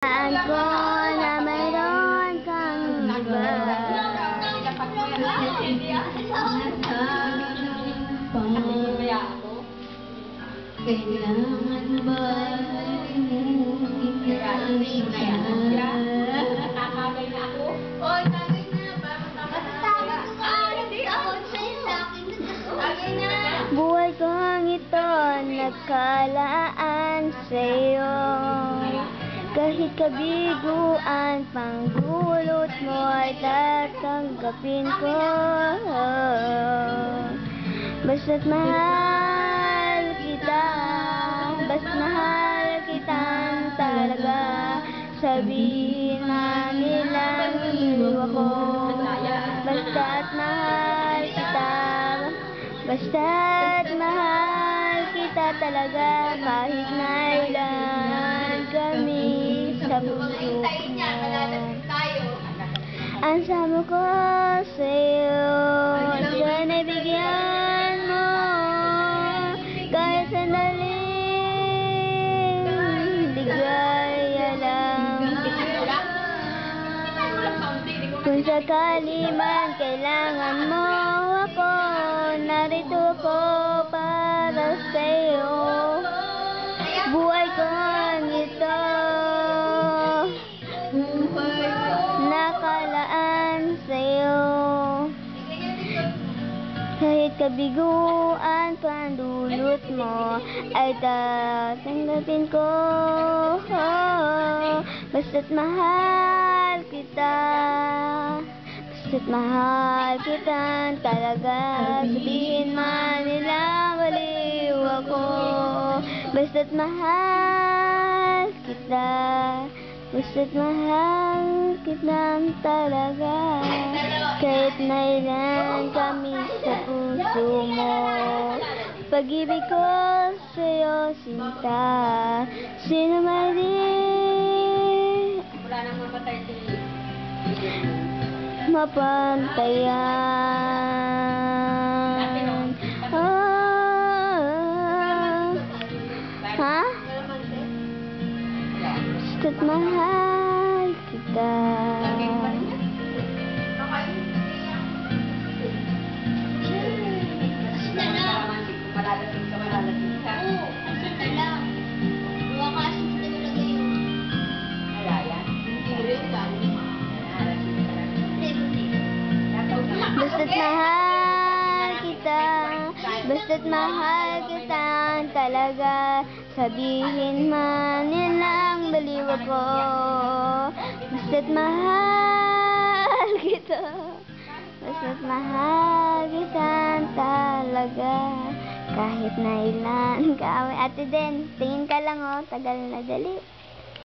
Saan ko na mayroon kang iba? Kailangan ba Nakakabay na ako. Oy, tagay na. Hindi ako sa'yo sa akin. Tagay na. Buhay kong ito nagkalaan sa'yo. Kahit kabiguan pang gulot mo ay tatanggapin ko. Basta't mahal kita, basta't mahal kitang talaga. Sabihin man nilang iniwa ko. Basta't mahal kita, basta't mahal kita talaga. Kahit na ilan kami sa puso mo. Ang sama ko sa'yo, sana'y bigyan mo. Kahit sandaling ligaya lang. Kung sakali man kailangan mo ako, narito ko para sa'yo. Buhay kong ito nakalaan sa'yo. Kahit kabiguan pandulot mo ay tatanggapin ko. Basta't mahal kita, basta't mahal kita talaga. Sabihin man nila baliw ako. Basta't mahal kita, basta't mahal kitang talaga. Kahit na ilan kami sa puso mo. Pag-ibig ko sa'yo sinta, sino man din Wala nang mapatay si mapantayan. Ha? Basta't mahal kita. Basta't mahal kita, basta't mahal kita talaga. Sabihin man nilang baliw ako. Basta't mahal kita, basta't mahal kita talaga. Kahit na ilan ka. Ate Den, tingin ka lang, oh, tagal na dali.